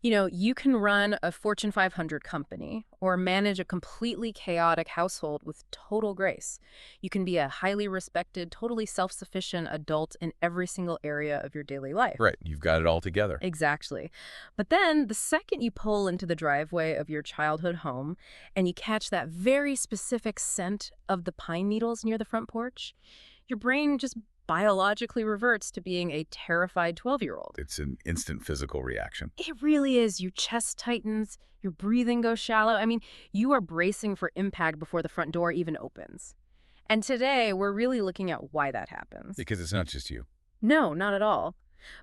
You can run a Fortune 500 company or manage a completely chaotic household with total grace. You can be a highly respected, totally self-sufficient adult in every single area of your daily life. Right, you've got it all together. Exactly. But then the second you pull into the driveway of your childhood home and you catch that very specific scent of the pine needles near the front porch, your brain just biologically reverts to being a terrified 12-year-old. It's an instant physical reaction. It really is. Your chest tightens, your breathing goes shallow. I mean, you are bracing for impact before the front door even opens. And today, we're really looking at why that happens. Because it's not just you. No, not at all.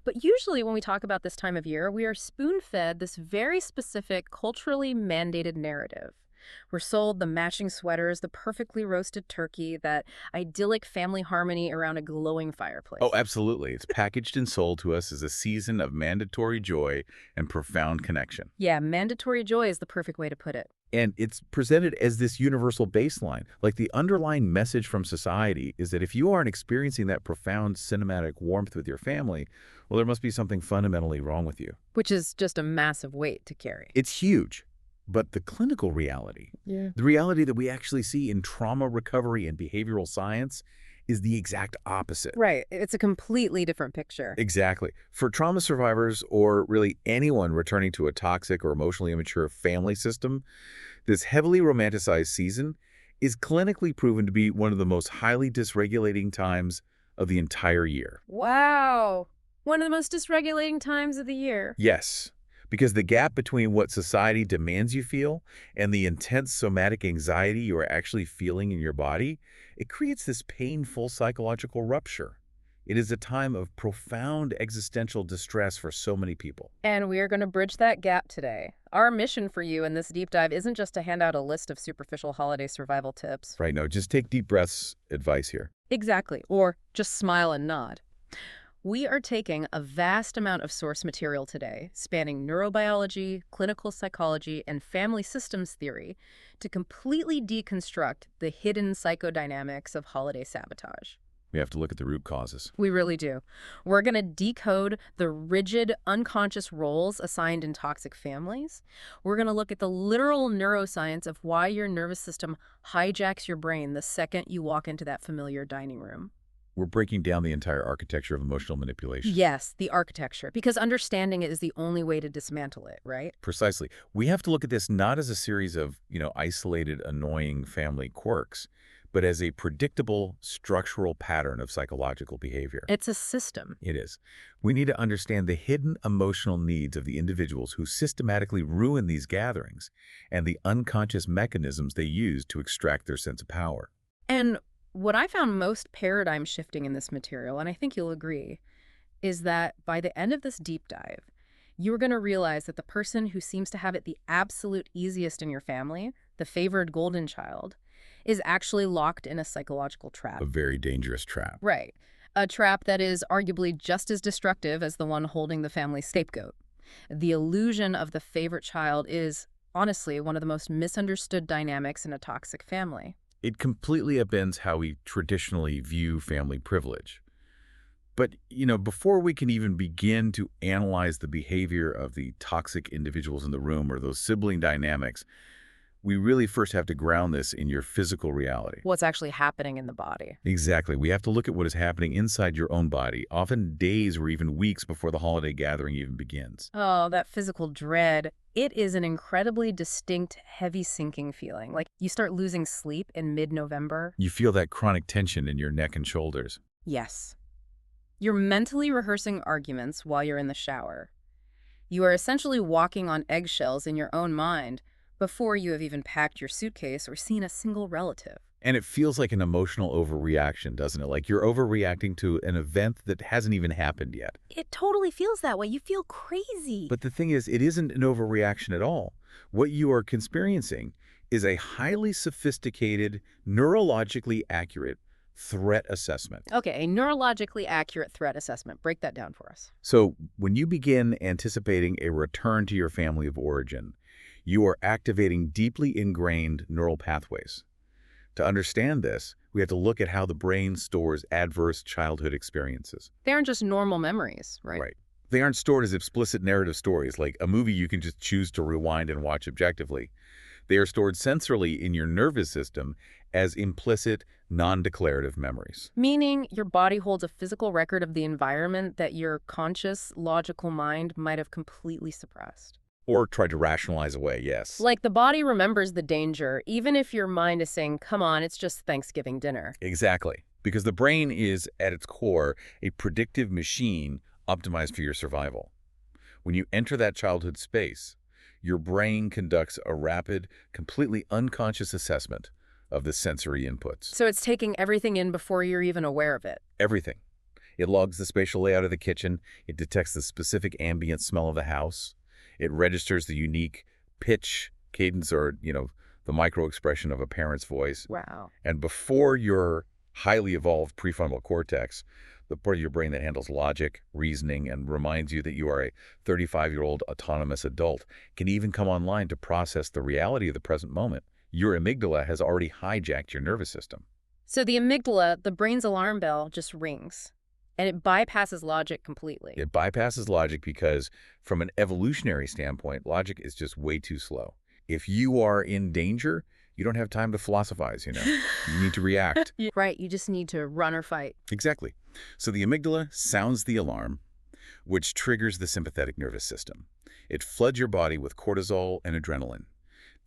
But usually when we talk about this time of year, we are spoon-fed this very specific, culturally mandated narrative. We're sold the matching sweaters, the perfectly roasted turkey, that idyllic family harmony around a glowing fireplace. Oh, absolutely. It's packaged and sold to us as a season of mandatory joy and profound connection. Yeah, mandatory joy is the perfect way to put it. And it's presented as this universal baseline. Like the underlying message from society is that if you aren't experiencing that profound cinematic warmth with your family, well, there must be something fundamentally wrong with you. Which is just a massive weight to carry. It's huge. But the clinical reality, the reality that we actually see in trauma recovery and behavioral science, is the exact opposite. Right. It's a completely different picture. Exactly. For trauma survivors, or really anyone returning to a toxic or emotionally immature family system, this heavily romanticized season is clinically proven to be one of the most highly dysregulating times of the entire year. Wow. One of the most dysregulating times of the year. Yes. Because the gap between what society demands you feel and the intense somatic anxiety you are actually feeling in your body, it creates this painful psychological rupture. It is a time of profound existential distress for so many people. And we are going to bridge that gap today. Our mission for you in this deep dive isn't just to hand out a list of superficial holiday survival tips. Right, no, just take deep breaths advice here. Exactly. Or just smile and nod. We are taking a vast amount of source material today, spanning neurobiology, clinical psychology, and family systems theory, to completely deconstruct the hidden psychodynamics of holiday sabotage. We have to look at the root causes. We really do. We're going to decode the rigid, unconscious roles assigned in toxic families. We're going to look at the literal neuroscience of why your nervous system hijacks your brain the second you walk into that familiar dining room. We're breaking down the entire architecture of emotional manipulation. Yes, the architecture, because understanding it is the only way to dismantle it, right? Precisely. We have to look at this not as a series of, isolated, annoying family quirks, but as a predictable structural pattern of psychological behavior. It's a system. It is. We need to understand the hidden emotional needs of the individuals who systematically ruin these gatherings and the unconscious mechanisms they use to extract their sense of power. And what I found most paradigm shifting in this material, and I think you'll agree, is that by the end of this deep dive, you're going to realize that the person who seems to have it the absolute easiest in your family, the favored golden child, is actually locked in a psychological trap. A very dangerous trap. Right. A trap that is arguably just as destructive as the one holding the family scapegoat. The illusion of the favorite child is, honestly, one of the most misunderstood dynamics in a toxic family. It completely upends how we traditionally view family privilege. But, before we can even begin to analyze the behavior of the toxic individuals in the room or those sibling dynamics, we really first have to ground this in your physical reality. What's actually happening in the body. Exactly. We have to look at what is happening inside your own body, often days or even weeks before the holiday gathering even begins. Oh, that physical dread. It is an incredibly distinct, heavy sinking feeling. Like you start losing sleep in mid-November. You feel that chronic tension in your neck and shoulders. Yes. You're mentally rehearsing arguments while you're in the shower. You are essentially walking on eggshells in your own mind before you have even packed your suitcase or seen a single relative. And it feels like an emotional overreaction, doesn't it? Like you're overreacting to an event that hasn't even happened yet. It totally feels that way. You feel crazy. But the thing is, it isn't an overreaction at all. What you are experiencing is a highly sophisticated, neurologically accurate threat assessment. Okay, a neurologically accurate threat assessment. Break that down for us. So when you begin anticipating a return to your family of origin, you are activating deeply ingrained neural pathways. To understand this, we have to look at how the brain stores adverse childhood experiences. They aren't just normal memories, right? Right. They aren't stored as explicit narrative stories, like a movie you can just choose to rewind and watch objectively. They are stored sensorily in your nervous system as implicit, non-declarative memories. Meaning your body holds a physical record of the environment that your conscious, logical mind might have completely suppressed. Or tried to rationalize away, yes. Like the body remembers the danger, even if your mind is saying, come on, it's just Thanksgiving dinner. Exactly. Because the brain is, at its core, a predictive machine optimized for your survival. When you enter that childhood space, your brain conducts a rapid, completely unconscious assessment of the sensory inputs. So it's taking everything in before you're even aware of it. Everything. It logs the spatial layout of the kitchen. It detects the specific ambient smell of the house. It registers the unique pitch, cadence, or, the micro-expression of a parent's voice. Wow. And before your highly evolved prefrontal cortex, the part of your brain that handles logic, reasoning, and reminds you that you are a 35-year-old autonomous adult, can even come online to process the reality of the present moment. Your amygdala has already hijacked your nervous system. So the amygdala, the brain's alarm bell, just rings. And it bypasses logic completely. It bypasses logic because, from an evolutionary standpoint, logic is just way too slow. If you are in danger, you don't have time to philosophize, You need to react. Right, you just need to run or fight. Exactly. So the amygdala sounds the alarm, which triggers the sympathetic nervous system. It floods your body with cortisol and adrenaline.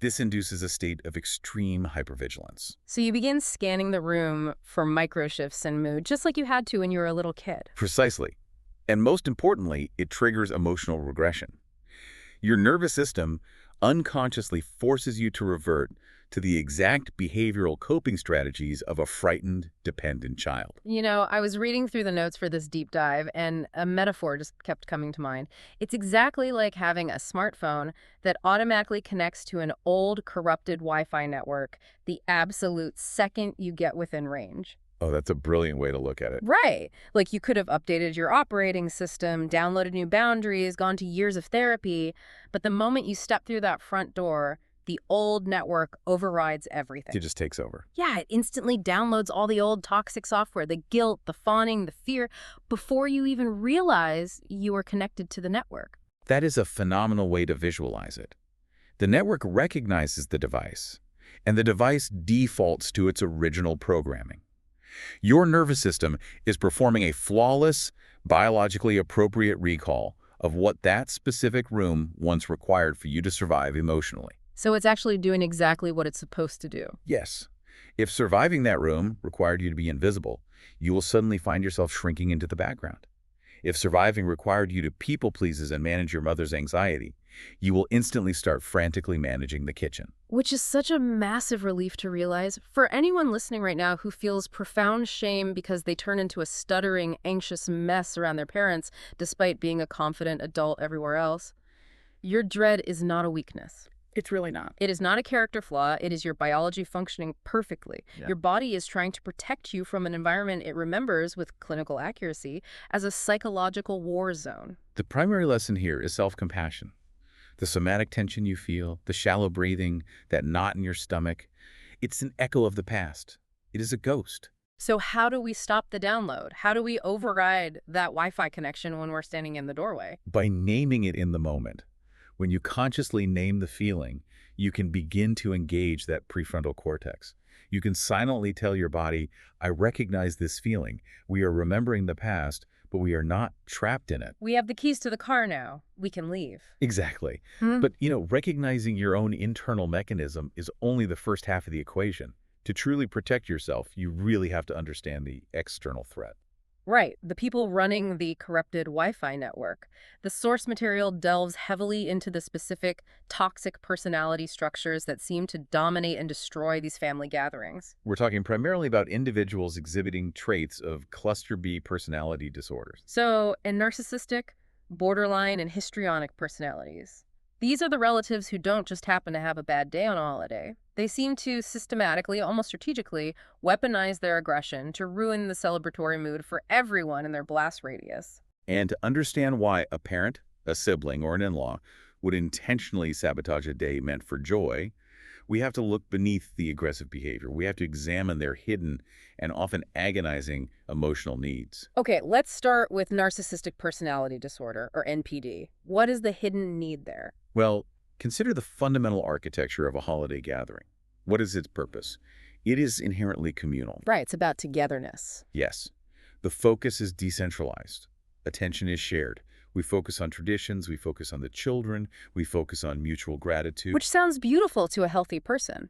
This induces a state of extreme hypervigilance. So you begin scanning the room for microshifts in mood, just like you had to when you were a little kid. Precisely. And most importantly, it triggers emotional regression. Your nervous system unconsciously forces you to revert to the exact behavioral coping strategies of a frightened, dependent child. I was reading through the notes for this deep dive, and a metaphor just kept coming to mind. It's exactly like having a smartphone that automatically connects to an old, corrupted Wi-Fi network the absolute second you get within range. Oh, that's a brilliant way to look at it. Right. Like you could have updated your operating system, downloaded new boundaries, gone to years of therapy, but the moment you step through that front door, the old network overrides everything. It just takes over. Yeah, it instantly downloads all the old toxic software, the guilt, the fawning, the fear, before you even realize you are connected to the network. That is a phenomenal way to visualize it. The network recognizes the device, and the device defaults to its original programming. Your nervous system is performing a flawless, biologically appropriate recall of what that specific room once required for you to survive emotionally. So it's actually doing exactly what it's supposed to do. Yes. If surviving that room required you to be invisible, you will suddenly find yourself shrinking into the background. If surviving required you to people-please and manage your mother's anxiety, you will instantly start frantically managing the kitchen. Which is such a massive relief to realize. For anyone listening right now who feels profound shame because they turn into a stuttering, anxious mess around their parents, despite being a confident adult everywhere else, your dread is not a weakness. It's really not. It is not a character flaw. It is your biology functioning perfectly. Yeah. Your body is trying to protect you from an environment it remembers with clinical accuracy as a psychological war zone. The primary lesson here is self-compassion. The somatic tension you feel, the shallow breathing, that knot in your stomach, it's an echo of the past. It is a ghost. So how do we stop the download? How do we override that Wi-Fi connection when we're standing in the doorway? By naming it in the moment. When you consciously name the feeling, you can begin to engage that prefrontal cortex. You can silently tell your body, I recognize this feeling. We are remembering the past, but we are not trapped in it. We have the keys to the car now. We can leave. Exactly. But, recognizing your own internal mechanism is only the first half of the equation. To truly protect yourself, you really have to understand the external threat. Right, the people running the corrupted Wi-Fi network. The source material delves heavily into the specific toxic personality structures that seem to dominate and destroy these family gatherings. We're talking primarily about individuals exhibiting traits of cluster B personality disorders. So, in narcissistic, borderline, and histrionic personalities. These are the relatives who don't just happen to have a bad day on a holiday. They seem to systematically, almost strategically, weaponize their aggression to ruin the celebratory mood for everyone in their blast radius. And to understand why a parent, a sibling, or an in-law would intentionally sabotage a day meant for joy, We have to look beneath the aggressive behavior. We have to examine their hidden and often agonizing emotional needs. Okay, let's start with narcissistic personality disorder, or NPD. What is the hidden need there? Well, consider the fundamental architecture of a holiday gathering. What is its purpose? It is inherently communal. Right, it's about togetherness. Yes. The focus is decentralized. Attention is shared. We focus on traditions, we focus on the children, we focus on mutual gratitude. Which sounds beautiful to a healthy person.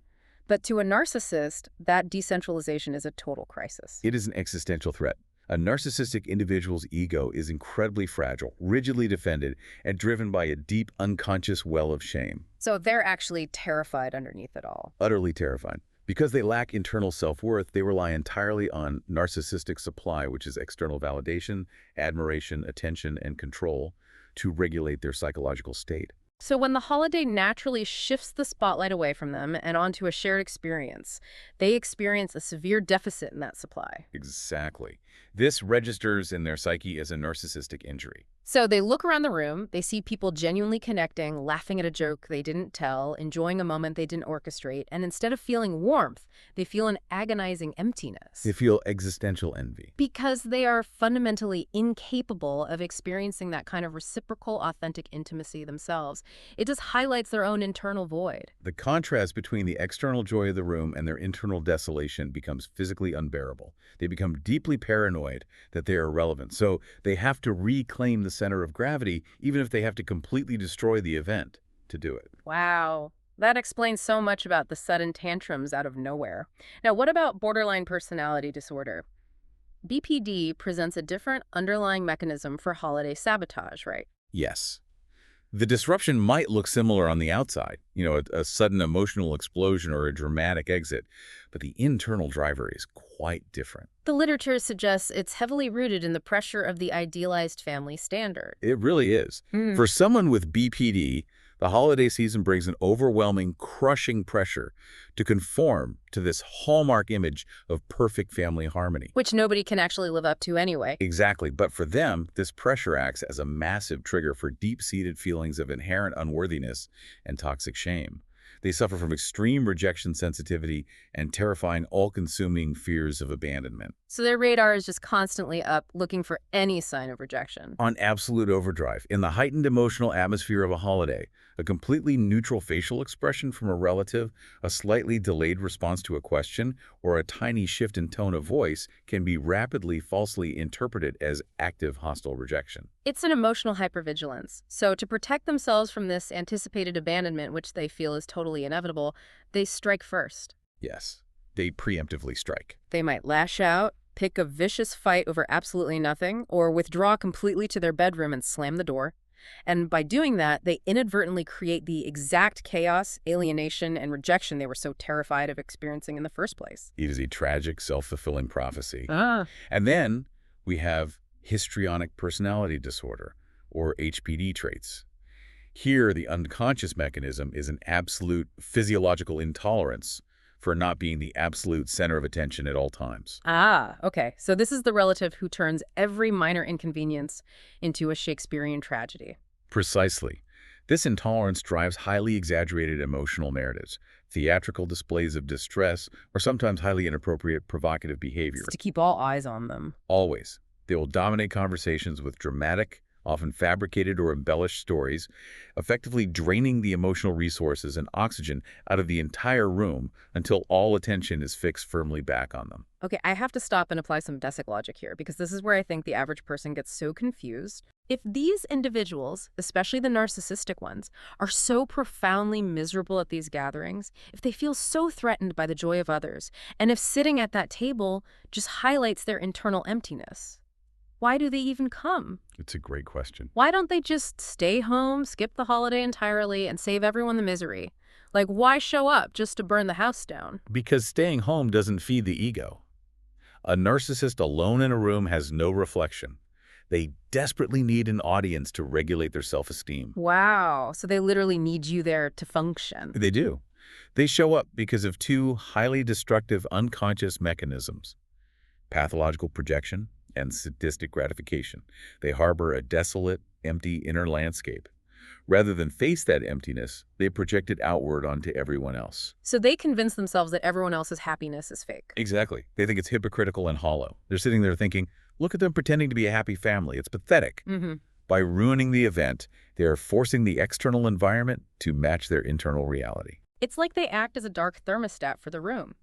But to a narcissist, that decentralization is a total crisis. It is an existential threat. A narcissistic individual's ego is incredibly fragile, rigidly defended, and driven by a deep, unconscious well of shame. So they're actually terrified underneath it all. Utterly terrified. Because they lack internal self-worth, they rely entirely on narcissistic supply, which is external validation, admiration, attention, and control, to regulate their psychological state. So when the holiday naturally shifts the spotlight away from them and onto a shared experience, they experience a severe deficit in that supply. Exactly. This registers in their psyche as a narcissistic injury. So they look around the room, they see people genuinely connecting, laughing at a joke they didn't tell, enjoying a moment they didn't orchestrate, and instead of feeling warmth, they feel an agonizing emptiness. They feel existential envy. Because they are fundamentally incapable of experiencing that kind of reciprocal, authentic intimacy themselves. It just highlights their own internal void. The contrast between the external joy of the room and their internal desolation becomes physically unbearable. They become deeply paranoid that they are irrelevant, so they have to reclaim the center of gravity, even if they have to completely destroy the event to do it. Wow. That explains so much about the sudden tantrums out of nowhere. Now, what about borderline personality disorder? BPD presents a different underlying mechanism for holiday sabotage, right? Yes. The disruption might look similar on the outside, a sudden emotional explosion or a dramatic exit, but the internal driver is quite different. The literature suggests it's heavily rooted in the pressure of the idealized family standard. It really is. For someone with BPD, the holiday season brings an overwhelming, crushing pressure to conform to this hallmark image of perfect family harmony. Which nobody can actually live up to anyway. Exactly. But for them, this pressure acts as a massive trigger for deep-seated feelings of inherent unworthiness and toxic shame. They suffer from extreme rejection sensitivity and terrifying, all-consuming fears of abandonment. So their radar is just constantly up, looking for any sign of rejection. On absolute overdrive, in the heightened emotional atmosphere of a holiday, a completely neutral facial expression from a relative, a slightly delayed response to a question, or a tiny shift in tone of voice can be rapidly falsely interpreted as active hostile rejection. It's an emotional hypervigilance. So to protect themselves from this anticipated abandonment, which they feel is totally inevitable, they strike first. Yes, they preemptively strike. They might lash out, pick a vicious fight over absolutely nothing, or withdraw completely to their bedroom and slam the door. And by doing that, they inadvertently create the exact chaos, alienation, and rejection they were so terrified of experiencing in the first place. It is a tragic, self-fulfilling prophecy. Ah. And then we have histrionic personality disorder, or HPD traits. Here, the unconscious mechanism is an absolute physiological intolerance for not being the absolute center of attention at all times. Ah, okay. So this is the relative who turns every minor inconvenience into a Shakespearean tragedy. Precisely. This intolerance drives highly exaggerated emotional narratives, theatrical displays of distress, or sometimes highly inappropriate provocative behavior. It's to keep all eyes on them. Always. They will dominate conversations with dramatic, often fabricated or embellished stories, effectively draining the emotional resources and oxygen out of the entire room until all attention is fixed firmly back on them. Okay, I have to stop and apply some Desic logic here, because this is where I think the average person gets so confused. If these individuals, especially the narcissistic ones, are so profoundly miserable at these gatherings, if they feel so threatened by the joy of others, and if sitting at that table just highlights their internal emptiness, why do they even come? It's a great question. Why don't they just stay home, skip the holiday entirely, and save everyone the misery? Like, why show up just to burn the house down? Because staying home doesn't feed the ego. A narcissist alone in a room has no reflection. They desperately need an audience to regulate their self-esteem. Wow, so they literally need you there to function. They do. They show up because of two highly destructive unconscious mechanisms: pathological projection and sadistic gratification. They harbor a desolate, empty inner landscape. Rather than face that emptiness, they project it outward onto everyone else. So they convince themselves that everyone else's happiness is fake. Exactly. They think it's hypocritical and hollow. They're sitting there thinking, look at them pretending to be a happy family. It's pathetic. Mm-hmm. By ruining the event, they are forcing the external environment to match their internal reality. It's like they act as a dark thermostat for the room.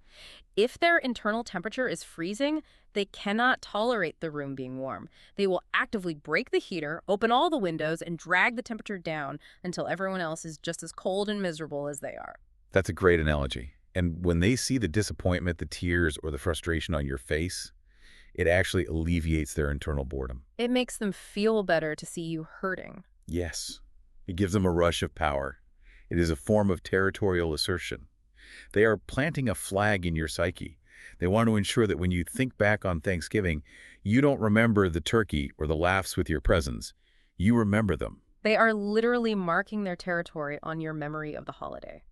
If their internal temperature is freezing, they cannot tolerate the room being warm. They will actively break the heater, open all the windows, and drag the temperature down until everyone else is just as cold and miserable as they are. That's a great analogy. And when they see the disappointment, the tears, or the frustration on your face, it actually alleviates their internal boredom. It makes them feel better to see you hurting. Yes, it gives them a rush of power. It is a form of territorial assertion. They are planting a flag in your psyche. They want to ensure that when you think back on Thanksgiving, you don't remember the turkey or the laughs with your presents. You remember them. They are literally marking their territory on your memory of the holiday.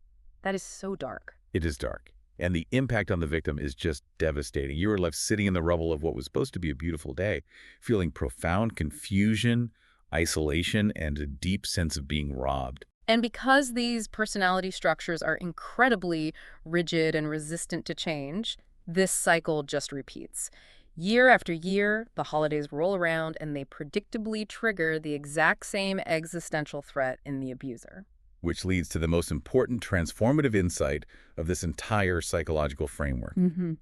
That is so dark. It is dark. And the impact on the victim is just devastating. You are left sitting in the rubble of what was supposed to be a beautiful day, feeling profound confusion, isolation, and a deep sense of being robbed. And because these personality structures are incredibly rigid and resistant to change, this cycle just repeats. Year after year, the holidays roll around and they predictably trigger the exact same existential threat in the abuser. Which leads to the most important transformative insight of this entire psychological framework.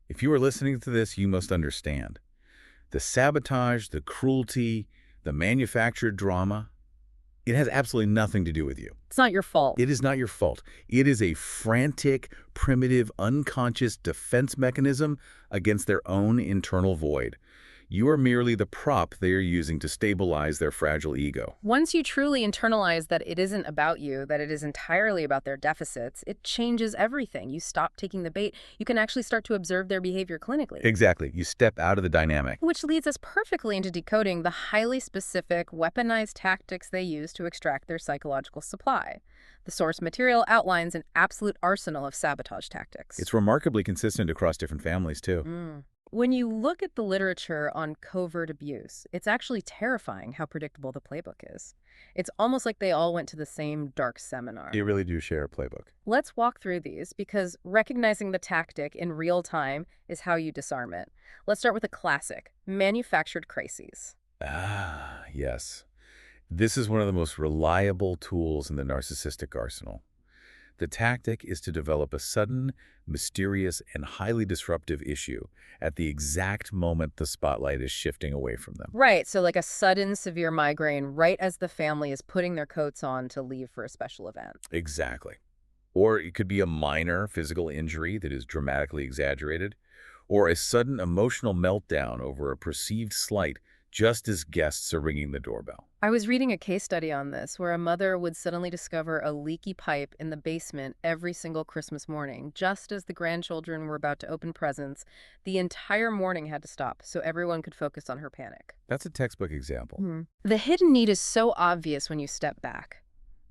If you are listening to this, you must understand. The sabotage, the cruelty, the manufactured drama, it has absolutely nothing to do with you. It's not your fault. It is not your fault. It is a frantic, primitive, unconscious defense mechanism against their own internal void. You are merely the prop they are using to stabilize their fragile ego. Once you truly internalize that it isn't about you, that it is entirely about their deficits, it changes everything. You stop taking the bait. You can actually start to observe their behavior clinically. Exactly. You step out of the dynamic. Which leads us perfectly into decoding the highly specific, weaponized tactics they use to extract their psychological supply. The source material outlines an absolute arsenal of sabotage tactics. It's remarkably consistent across different families, too. When you look at the literature on covert abuse, it's actually terrifying how predictable the playbook is. It's almost like they all went to the same dark seminar. They really do share a playbook. Let's walk through these because recognizing the tactic in real time is how you disarm it. Let's start with a classic, manufactured crises. Ah, yes. This is one of the most reliable tools in the narcissistic arsenal. The tactic is to develop a sudden, mysterious, and highly disruptive issue at the exact moment the spotlight is shifting away from them. Right, so like a sudden severe migraine right as the family is putting their coats on to leave for a special event. Exactly. Or it could be a minor physical injury that is dramatically exaggerated, or a sudden emotional meltdown over a perceived slight just as guests are ringing the doorbell. I was reading a case study on this where a mother would suddenly discover a leaky pipe in the basement every single Christmas morning. Just as the grandchildren were about to open presents, the entire morning had to stop so everyone could focus on her panic. That's a textbook example. The hidden need is so obvious when you step back.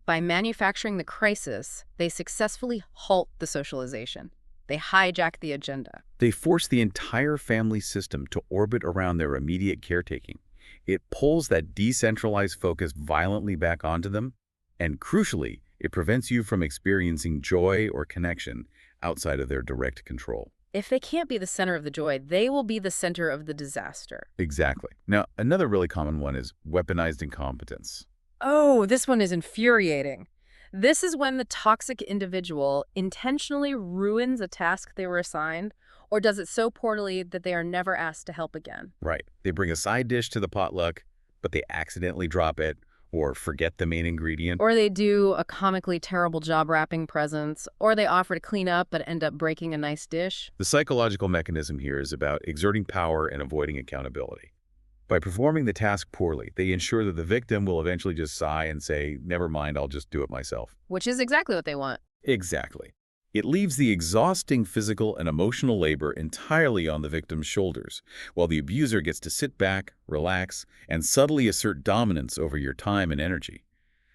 By manufacturing the crisis, they successfully halt the socialization. They hijack the agenda. They force the entire family system to orbit around their immediate caretaking. It pulls that decentralized focus violently back onto them, and crucially, it prevents you from experiencing joy or connection outside of their direct control. If they can't be the center of the joy, they will be the center of the disaster. Exactly. Now, another really common one is weaponized incompetence. Oh, this one is infuriating. This is when the toxic individual intentionally ruins a task they were assigned or does it so poorly that they are never asked to help again. Right. They bring a side dish to the potluck, but they accidentally drop it or forget the main ingredient. Or they do a comically terrible job wrapping presents, or they offer to clean up but end up breaking a nice dish. The psychological mechanism here is about exerting power and avoiding accountability. By performing the task poorly, they ensure that the victim will eventually just sigh and say, never mind, I'll just do it myself. Which is exactly what they want. Exactly. It leaves the exhausting physical and emotional labor entirely on the victim's shoulders, while the abuser gets to sit back, relax, and subtly assert dominance over your time and energy.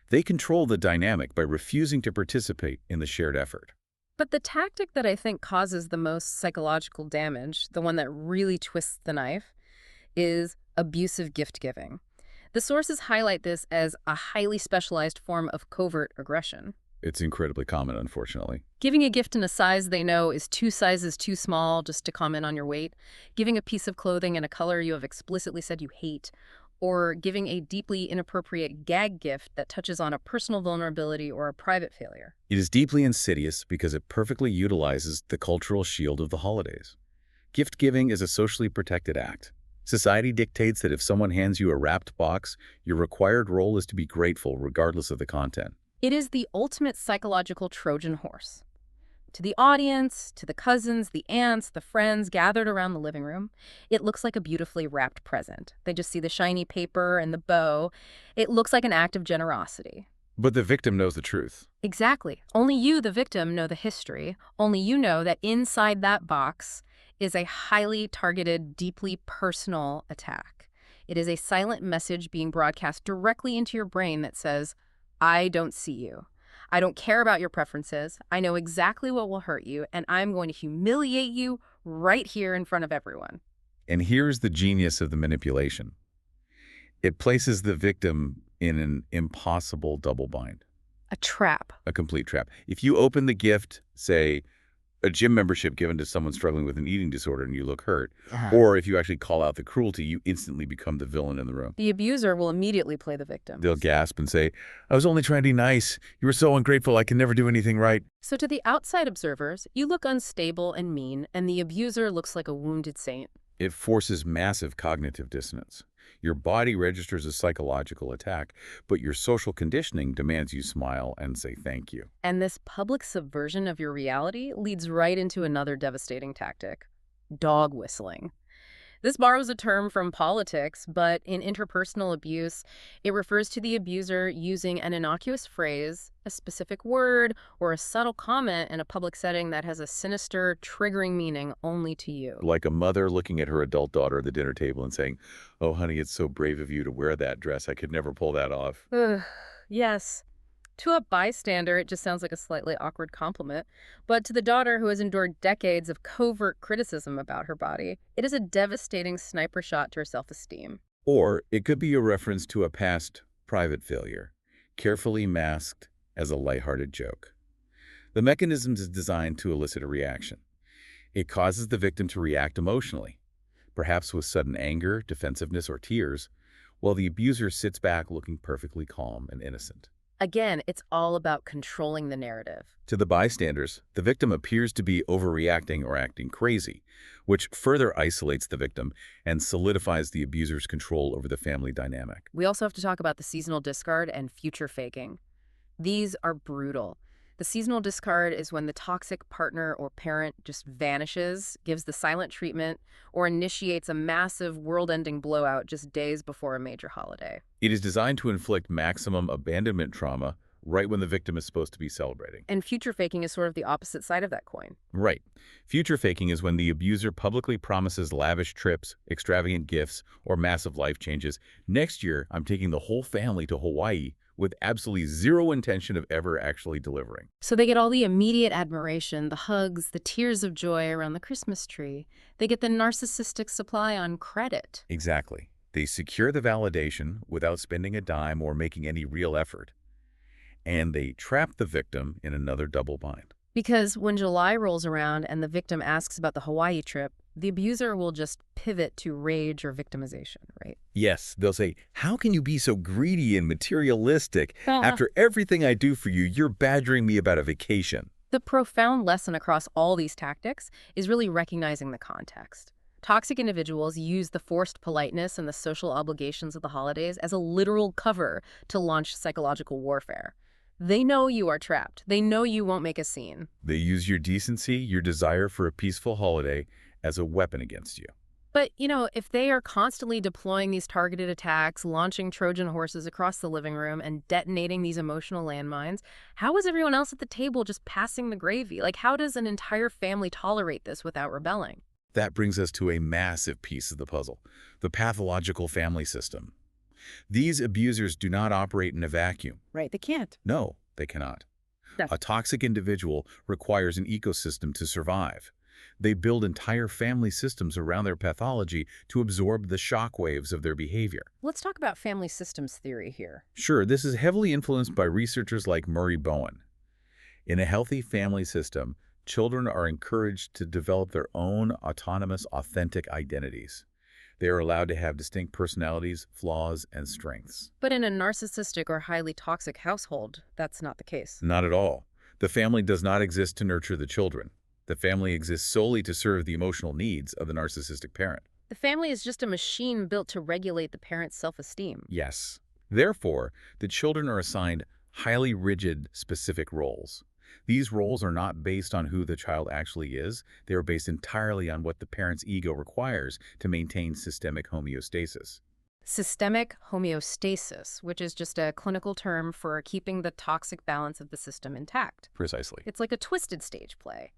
They control the dynamic by refusing to participate in the shared effort. But the tactic that I think causes the most psychological damage, the one that really twists the knife, is abusive gift-giving. The sources highlight this as a highly specialized form of covert aggression. It's incredibly common, unfortunately. Giving a gift in a size they know is 2 sizes too small just to comment on your weight, giving a piece of clothing in a color you have explicitly said you hate, or giving a deeply inappropriate gag gift that touches on a personal vulnerability or a private failure. It is deeply insidious because it perfectly utilizes the cultural shield of the holidays. Gift giving is a socially protected act. Society dictates that if someone hands you a wrapped box, your required role is to be grateful regardless of the content. It is the ultimate psychological Trojan horse. To the audience, to the cousins, the aunts, the friends gathered around the living room, it looks like a beautifully wrapped present. They just see the shiny paper and the bow. It looks like an act of generosity. But the victim knows the truth. Exactly. Only you, the victim, know the history. Only you know that inside that box is a highly targeted, deeply personal attack. It is a silent message being broadcast directly into your brain that says, I don't see you. I don't care about your preferences. I know exactly what will hurt you, and I'm going to humiliate you right here in front of everyone. And here's the genius of the manipulation. It places the victim in an impossible double bind, A trap. a complete trap. If you open the gift, say, a gym membership given to someone struggling with an eating disorder and you look hurt, or if you actually call out the cruelty, you instantly become the villain in the room. The abuser will immediately play the victim. They'll gasp and say, I was only trying to be nice. You were so ungrateful. I can never do anything right. So to the outside observers, you look unstable and mean, and the abuser looks like a wounded saint. It forces massive cognitive dissonance. Your body registers a psychological attack, but your social conditioning demands you smile and say thank you. And this public subversion of your reality leads right into another devastating tactic: dog whistling. This borrows a term from politics, but in interpersonal abuse, it refers to the abuser using an innocuous phrase, a specific word, or a subtle comment in a public setting that has a sinister, triggering meaning only to you. Like a mother looking at her adult daughter at the dinner table and saying, oh, honey, it's so brave of you to wear that dress. I could never pull that off. Ugh, yes. To a bystander, it just sounds like a slightly awkward compliment. But to the daughter who has endured decades of covert criticism about her body, it is a devastating sniper shot to her self-esteem. Or it could be a reference to a past private failure, carefully masked as a lighthearted joke. The mechanism is designed to elicit a reaction. It causes the victim to react emotionally, perhaps with sudden anger, defensiveness, or tears, while the abuser sits back looking perfectly calm and innocent. Again, it's all about controlling the narrative. To the bystanders, the victim appears to be overreacting or acting crazy, which further isolates the victim and solidifies the abuser's control over the family dynamic. We also have to talk about the seasonal discard and future faking. These are brutal. The seasonal discard is when the toxic partner or parent just vanishes, gives the silent treatment, or initiates a massive world-ending blowout just days before a major holiday. It is designed to inflict maximum abandonment trauma right when the victim is supposed to be celebrating. And future faking is sort of the opposite side of that coin. Right. Future faking is when the abuser publicly promises lavish trips, extravagant gifts, or massive life changes. Next year, I'm taking the whole family to Hawaii, with absolutely zero intention of ever actually delivering. So they get all the immediate admiration, the hugs, the tears of joy around the Christmas tree. They get the narcissistic supply on credit. Exactly. They secure the validation without spending a dime or making any real effort. And they trap the victim in another double bind. Because when July rolls around and the victim asks about the Hawaii trip, the abuser will just pivot to rage or victimization, right? Yes, they'll say, how can you be so greedy and materialistic? After everything I do for you, you're badgering me about a vacation. The profound lesson across all these tactics is really recognizing the context. Toxic individuals use the forced politeness and the social obligations of the holidays as a literal cover to launch psychological warfare. They know you are trapped. They know you won't make a scene. They use your decency, your desire for a peaceful holiday, as a weapon against you. But, if they are constantly deploying these targeted attacks, launching Trojan horses across the living room, and detonating these emotional landmines, how is everyone else at the table just passing the gravy? Like, how does an entire family tolerate this without rebelling? That brings us to a massive piece of the puzzle, the pathological family system. These abusers do not operate in a vacuum. Right, they can't. No, they cannot. No. A toxic individual requires an ecosystem to survive. They build entire family systems around their pathology to absorb the shockwaves of their behavior. Let's talk about family systems theory here. Sure, this is heavily influenced by researchers like Murray Bowen. In a healthy family system, children are encouraged to develop their own autonomous, authentic identities. They are allowed to have distinct personalities, flaws, and strengths. But in a narcissistic or highly toxic household, that's not the case. Not at all. The family does not exist to nurture the children. The family exists solely to serve the emotional needs of the narcissistic parent. The family is just a machine built to regulate the parent's self-esteem. Yes. Therefore, the children are assigned highly rigid, specific roles. These roles are not based on who the child actually is. They are based entirely on what the parent's ego requires to maintain systemic homeostasis. Systemic homeostasis, which is just a clinical term for keeping the toxic balance of the system intact. Precisely. It's like a twisted stage play.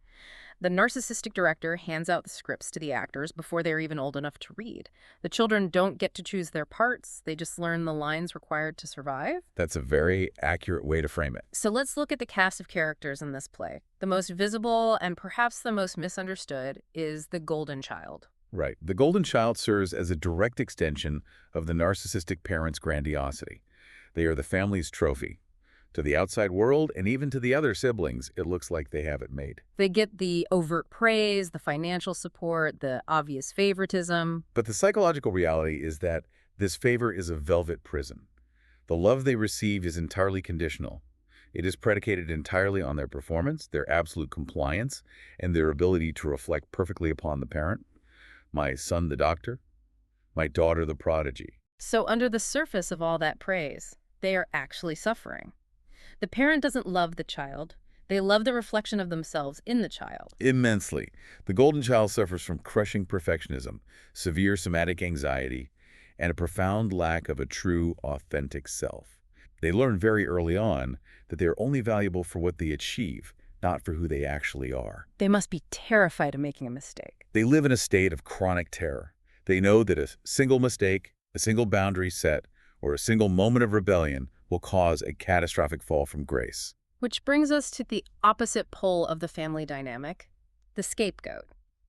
The narcissistic director hands out the scripts to the actors before they're even old enough to read. The children don't get to choose their parts. They just learn the lines required to survive. That's a very accurate way to frame it. So let's look at the cast of characters in this play. The most visible and perhaps the most misunderstood is the golden child. Right. The golden child serves as a direct extension of the narcissistic parent's grandiosity. They are the family's trophy. To the outside world and even to the other siblings, it looks like they have it made. They get the overt praise, the financial support, the obvious favoritism. But the psychological reality is that this favor is a velvet prison. The love they receive is entirely conditional. It is predicated entirely on their performance, their absolute compliance, and their ability to reflect perfectly upon the parent. My son the doctor, my daughter the prodigy. So under the surface of all that praise, they are actually suffering. The parent doesn't love the child. They love the reflection of themselves in the child. Immensely. The golden child suffers from crushing perfectionism, severe somatic anxiety, and a profound lack of a true, authentic self. They learn very early on that they are only valuable for what they achieve, not for who they actually are. They must be terrified of making a mistake. They live in a state of chronic terror. They know that a single mistake, a single boundary set, or a single moment of rebellion will cause a catastrophic fall from grace. Which brings us to the opposite pole of the family dynamic, the scapegoat,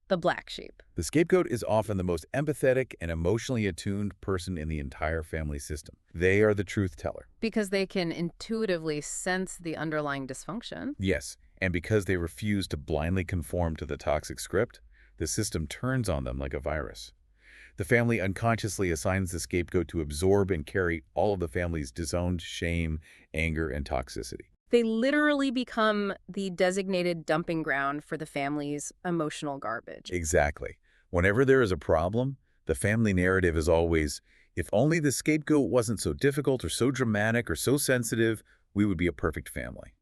the black sheep. The scapegoat is often the most empathetic and emotionally attuned person in the entire family system. They are the truth teller. Because they can intuitively sense the underlying dysfunction. Yes, and because they refuse to blindly conform to the toxic script, the system turns on them like a virus. The family unconsciously assigns the scapegoat to absorb and carry all of the family's disowned shame, anger, and toxicity. They literally become the designated dumping ground for the family's emotional garbage. Exactly. Whenever there is a problem, the family narrative is always, if only the scapegoat wasn't so difficult or so dramatic or so sensitive, we would be a perfect family.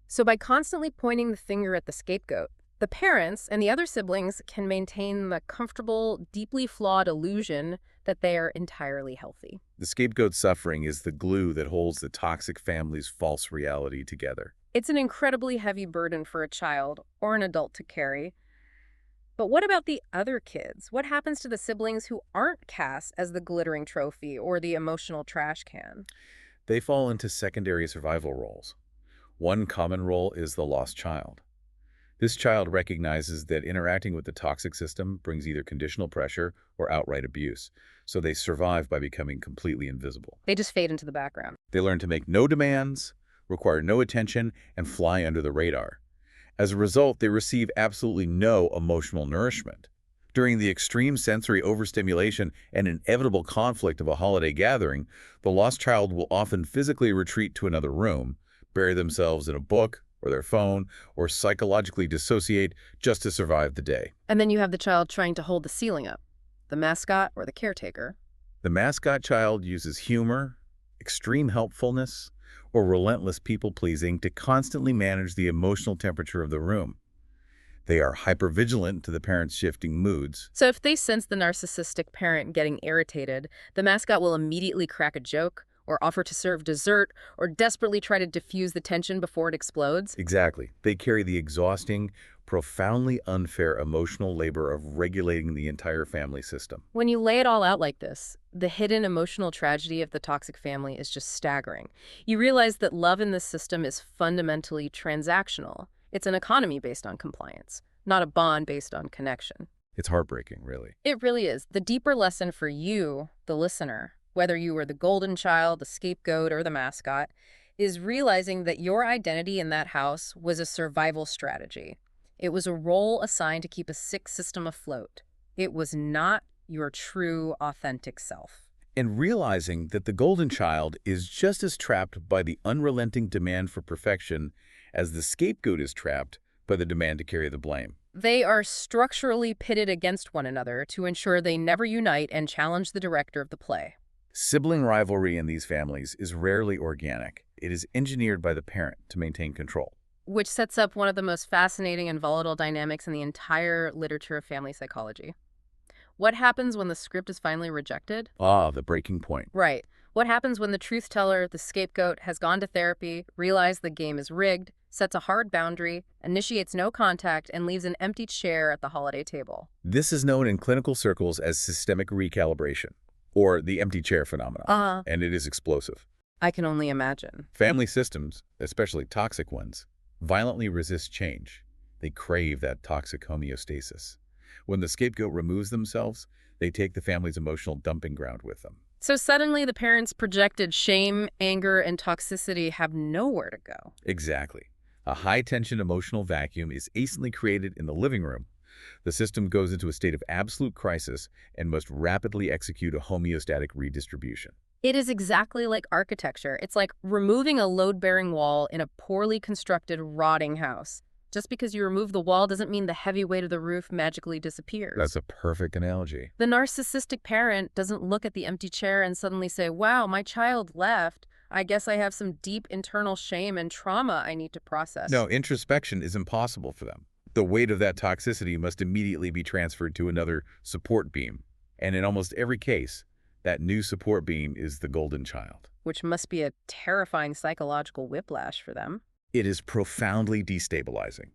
So by constantly pointing the finger at the scapegoat, the parents and the other siblings can maintain the comfortable, deeply flawed illusion that they are entirely healthy. The scapegoat's suffering is the glue that holds the toxic family's false reality together. It's an incredibly heavy burden for a child or an adult to carry. But what about the other kids? What happens to the siblings who aren't cast as the glittering trophy or the emotional trash can? They fall into secondary survival roles. One common role is the lost child. This child recognizes that interacting with the toxic system brings either conditional pressure or outright abuse, so they survive by becoming completely invisible. They just fade into the background. They learn to make no demands, require no attention, and fly under the radar. As a result, they receive absolutely no emotional nourishment. During the extreme sensory overstimulation and inevitable conflict of a holiday gathering, the lost child will often physically retreat to another room, bury themselves in a book or their phone, or psychologically dissociate just to survive the day. And then you have the child trying to hold the ceiling up, the mascot or the caretaker. The mascot child uses humor, extreme helpfulness, or relentless people-pleasing to constantly manage the emotional temperature of the room. They are hypervigilant to the parent's shifting moods. So if they sense the narcissistic parent getting irritated, the mascot will immediately crack a joke, or offer to serve dessert, or desperately try to diffuse the tension before it explodes. Exactly. They carry the exhausting, profoundly unfair emotional labor of regulating the entire family system. When you lay it all out like this, the hidden emotional tragedy of the toxic family is just staggering. You realize that love in this system is fundamentally transactional. It's an economy based on compliance, not a bond based on connection. It's heartbreaking, really. It really is. The deeper lesson for you, the listener, whether you were the golden child, the scapegoat, or the mascot, is realizing that your identity in that house was a survival strategy. It was a role assigned to keep a sick system afloat. It was not your true, authentic self. And realizing that the golden child is just as trapped by the unrelenting demand for perfection as the scapegoat is trapped by the demand to carry the blame. They are structurally pitted against one another to ensure they never unite and challenge the director of the play. Sibling rivalry in these families is rarely organic. It is engineered by the parent to maintain control. Which sets up one of the most fascinating and volatile dynamics in the entire literature of family psychology. What happens when the script is finally rejected? Ah, the breaking point. Right. What happens when the truth teller, the scapegoat, has gone to therapy, realized the game is rigged, sets a hard boundary, initiates no contact, and leaves an empty chair at the holiday table? This is known in clinical circles as systemic recalibration, or the empty chair phenomenon, and it is explosive. I can only imagine. Family systems, especially toxic ones, violently resist change. They crave that toxic homeostasis. When the scapegoat removes themselves, they take the family's emotional dumping ground with them. So suddenly the parents' projected shame, anger, and toxicity have nowhere to go. Exactly. A high-tension emotional vacuum is instantly created in the living room. The system goes into a state of absolute crisis and must rapidly execute a homeostatic redistribution. It is exactly like architecture. It's like removing a load-bearing wall in a poorly constructed, rotting house. Just because you remove the wall doesn't mean the heavy weight of the roof magically disappears. That's a perfect analogy. The narcissistic parent doesn't look at the empty chair and suddenly say, wow, my child left. I guess I have some deep internal shame and trauma I need to process. No, introspection is impossible for them. The weight of that toxicity must immediately be transferred to another support beam. And in almost every case, that new support beam is the golden child. Which must be a terrifying psychological whiplash for them. It is profoundly destabilizing.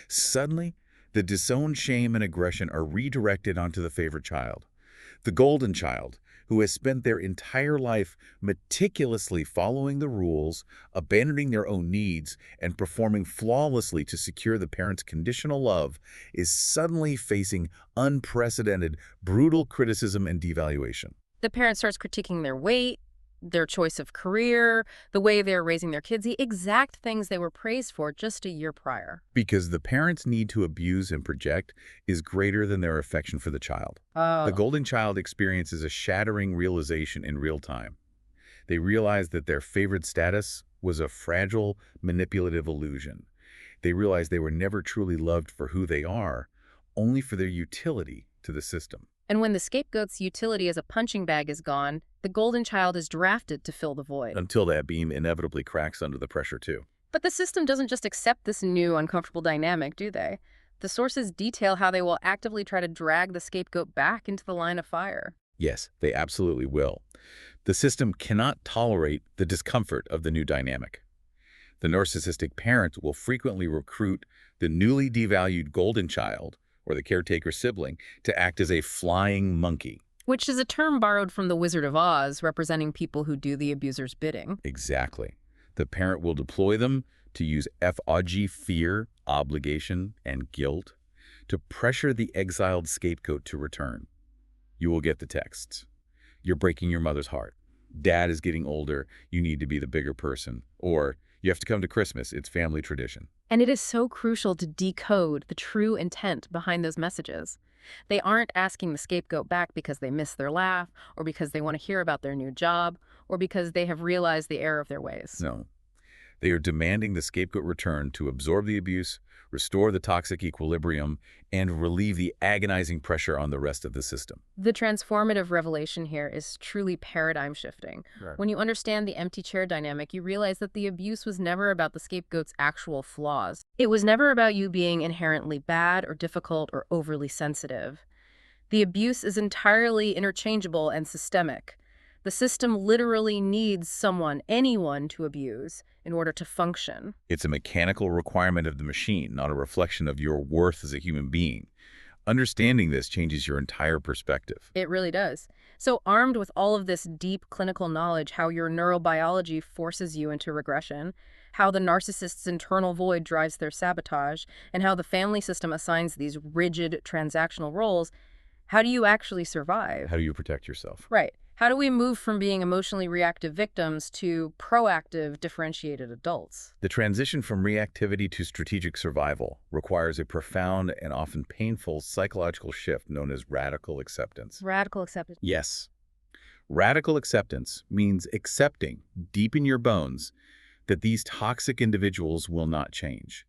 Suddenly, the disowned shame and aggression are redirected onto the favorite child, the golden child, who has spent their entire life meticulously following the rules, abandoning their own needs, and performing flawlessly to secure the parent's conditional love, is suddenly facing unprecedented, brutal criticism and devaluation. The parent starts critiquing their weight, their choice of career, the way they're raising their kids, the exact things they were praised for just a year prior. Because the parent's need to abuse and project is greater than their affection for the child. The golden child experiences a shattering realization in real time. They realize that their favorite status was a fragile, manipulative illusion. They realize they were never truly loved for who they are, only for their utility to the system. And when the scapegoat's utility as a punching bag is gone, the golden child is drafted to fill the void. Until that beam inevitably cracks under the pressure, too. But the system doesn't just accept this new, uncomfortable dynamic, do they? The sources detail how they will actively try to drag the scapegoat back into the line of fire. Yes, they absolutely will. The system cannot tolerate the discomfort of the new dynamic. The narcissistic parent will frequently recruit the newly devalued golden child, or the caretaker sibling, to act as a flying monkey. Which is a term borrowed from the Wizard of Oz, representing people who do the abuser's bidding. Exactly. The parent will deploy them to use FOG, fear, obligation, and guilt, to pressure the exiled scapegoat to return. You will get the texts. You're breaking your mother's heart. Dad is getting older. You need to be the bigger person. Or, you have to come to Christmas. It's family tradition. And it is so crucial to decode the true intent behind those messages. They aren't asking the scapegoat back because they miss their laugh, or because they want to hear about their new job, or because they have realized the error of their ways. No. They are demanding the scapegoat return to absorb the abuse, restore the toxic equilibrium, and relieve the agonizing pressure on the rest of the system. The transformative revelation here is truly paradigm shifting. Right. When you understand the empty chair dynamic, you realize that the abuse was never about the scapegoat's actual flaws. It was never about you being inherently bad or difficult or overly sensitive. The abuse is entirely interchangeable and systemic. The system literally needs someone, anyone, to abuse in order to function. It's a mechanical requirement of the machine, not a reflection of your worth as a human being. Understanding this changes your entire perspective. It really does. So armed with all of this deep clinical knowledge, how your neurobiology forces you into regression, how the narcissist's internal void drives their sabotage, and how the family system assigns these rigid transactional roles, how do you actually survive? How do you protect yourself? Right. How do we move from being emotionally reactive victims to proactive, differentiated adults? The transition from reactivity to strategic survival requires a profound and often painful psychological shift known as radical acceptance. Radical acceptance. Yes, radical acceptance means accepting deep in your bones that these toxic individuals will not change.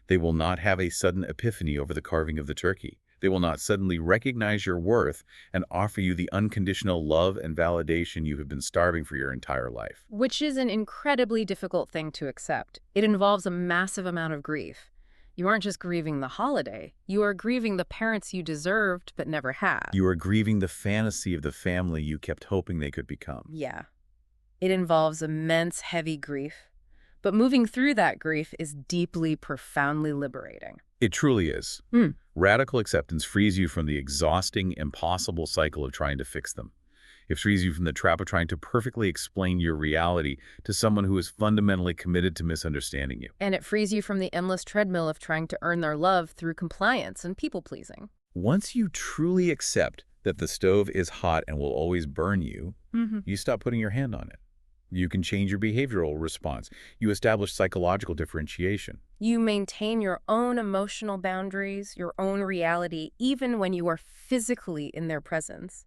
They will not have a sudden epiphany over the carving of the turkey. They will not suddenly recognize your worth and offer you the unconditional love and validation you have been starving for your entire life. Which is an incredibly difficult thing to accept. It involves a massive amount of grief. You aren't just grieving the holiday. You are grieving the parents you deserved but never had. You are grieving the fantasy of the family you kept hoping they could become. Yeah. It involves immense, heavy grief. But moving through that grief is deeply, profoundly liberating. It truly is. Hmm. Radical acceptance frees you from the exhausting, impossible cycle of trying to fix them. It frees you from the trap of trying to perfectly explain your reality to someone who is fundamentally committed to misunderstanding you. And it frees you from the endless treadmill of trying to earn their love through compliance and people-pleasing. Once you truly accept that the stove is hot and will always burn you, you stop putting your hand on it. You can change your behavioral response. You establish psychological differentiation. You maintain your own emotional boundaries, your own reality, even when you are physically in their presence.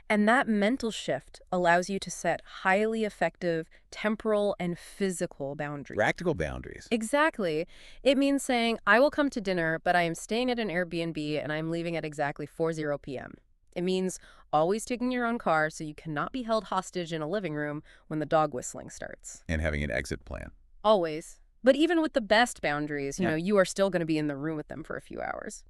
And that mental shift allows you to set highly effective temporal and physical boundaries. Practical boundaries. Exactly. It means saying, I will come to dinner, but I am staying at an Airbnb and I'm leaving at exactly 4:00 p.m. It means always taking your own car so you cannot be held hostage in a living room when the dog whistling starts. And having an exit plan. Always. But even with the best boundaries, Yeah. you are still going to be in the room with them for a few hours.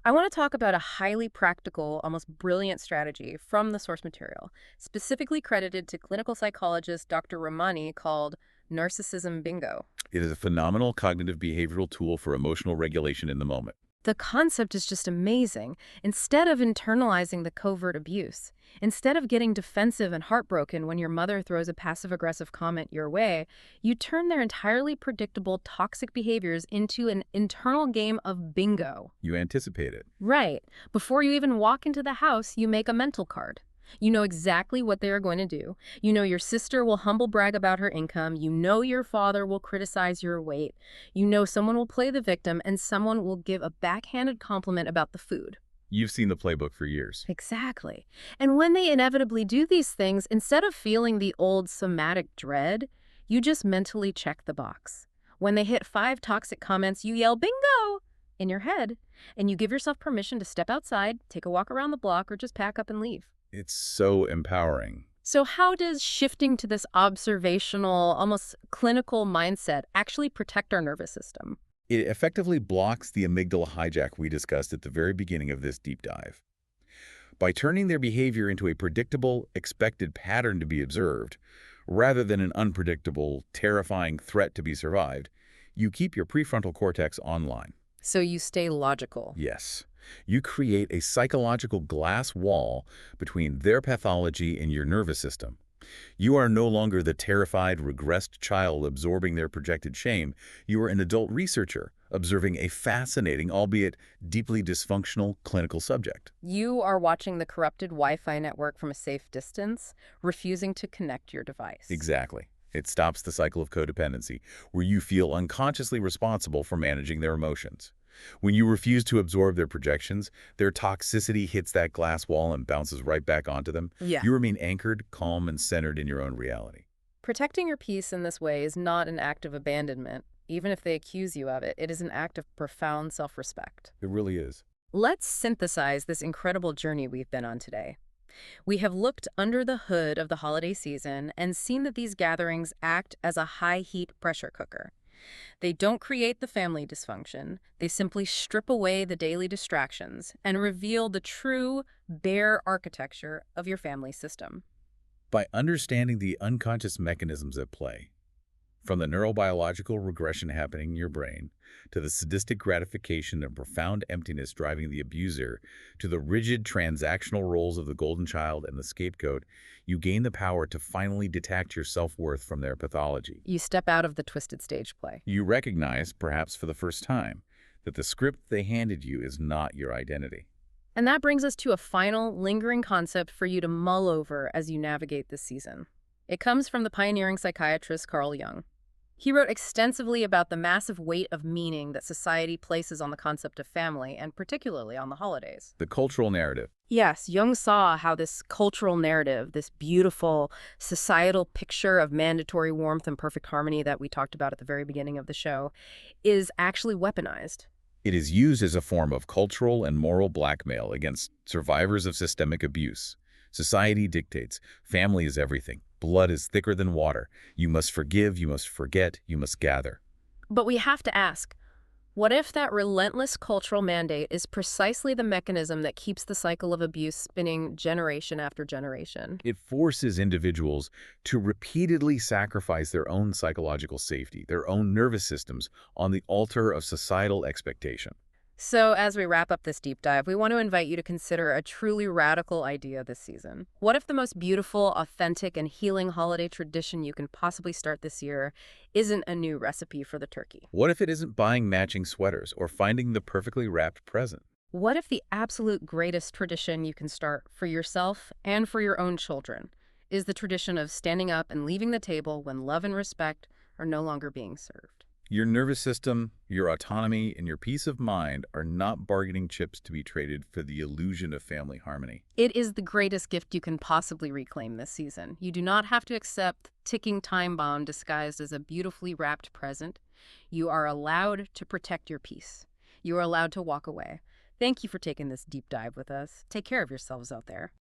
I want to talk about a highly practical, almost brilliant strategy from the source material, specifically credited to clinical psychologist Dr. Ramani, called Narcissism Bingo. It is a phenomenal cognitive behavioral tool for emotional regulation in the moment. The concept is just amazing. Instead of internalizing the covert abuse, instead of getting defensive and heartbroken when your mother throws a passive-aggressive comment your way, you turn their entirely predictable toxic behaviors into an internal game of bingo. You anticipate it. Right. Before you even walk into the house, you make a mental card. You know exactly what they are going to do. You know your sister will humble brag about her income. You know your father will criticize your weight. You know someone will play the victim and someone will give a backhanded compliment about the food. You've seen the playbook for years. Exactly. And when they inevitably do these things, instead of feeling the old somatic dread, you just mentally check the box. When they hit 5 toxic comments, you yell, bingo, in your head, and you give yourself permission to step outside, take a walk around the block, or just pack up and leave. It's so empowering. So how does shifting to this observational, almost clinical mindset actually protect our nervous system? It effectively blocks the amygdala hijack we discussed at the very beginning of this deep dive. By turning their behavior into a predictable, expected pattern to be observed, rather than an unpredictable, terrifying threat to be survived, you keep your prefrontal cortex online. So you stay logical. Yes. You create a psychological glass wall between their pathology and your nervous system. You are no longer the terrified, regressed child absorbing their projected shame. You are an adult researcher observing a fascinating, albeit deeply dysfunctional, clinical subject. You are watching the corrupted Wi-Fi network from a safe distance, refusing to connect your device. Exactly. It stops the cycle of codependency, where you feel unconsciously responsible for managing their emotions. When you refuse to absorb their projections, their toxicity hits that glass wall and bounces right back onto them. Yeah. You remain anchored, calm, and centered in your own reality. Protecting your peace in this way is not an act of abandonment. Even if they accuse you of it, it is an act of profound self-respect. It really is. Let's synthesize this incredible journey we've been on today. We have looked under the hood of the holiday season and seen that these gatherings act as a high-heat pressure cooker. They don't create the family dysfunction. They simply strip away the daily distractions and reveal the true, bare architecture of your family system. By understanding the unconscious mechanisms at play, From the neurobiological regression happening in your brain, to the sadistic gratification and profound emptiness driving the abuser, to the rigid transactional roles of the golden child and the scapegoat, you gain the power to finally detach your self-worth from their pathology. You step out of the twisted stage play. You recognize, perhaps for the first time, that the script they handed you is not your identity. And that brings us to a final, lingering concept for you to mull over as you navigate this season. It comes from the pioneering psychiatrist Carl Jung. He wrote extensively about the massive weight of meaning that society places on the concept of family, and particularly on the holidays. The cultural narrative. Yes, Jung saw how this cultural narrative, this beautiful societal picture of mandatory warmth and perfect harmony that we talked about at the very beginning of the show, is actually weaponized. It is used as a form of cultural and moral blackmail against survivors of systemic abuse. Society dictates, family is everything. Blood is thicker than water. You must forgive, you must forget, you must gather. But we have to ask, what if that relentless cultural mandate is precisely the mechanism that keeps the cycle of abuse spinning generation after generation? It forces individuals to repeatedly sacrifice their own psychological safety, their own nervous systems, on the altar of societal expectation. So as we wrap up this deep dive, we want to invite you to consider a truly radical idea this season. What if the most beautiful, authentic, and healing holiday tradition you can possibly start this year isn't a new recipe for the turkey? What if it isn't buying matching sweaters or finding the perfectly wrapped present? What if the absolute greatest tradition you can start for yourself and for your own children is the tradition of standing up and leaving the table when love and respect are no longer being served? Your nervous system, your autonomy, and your peace of mind are not bargaining chips to be traded for the illusion of family harmony. It is the greatest gift you can possibly reclaim this season. You do not have to accept ticking time bomb disguised as a beautifully wrapped present. You are allowed to protect your peace. You are allowed to walk away. Thank you for taking this deep dive with us. Take care of yourselves out there.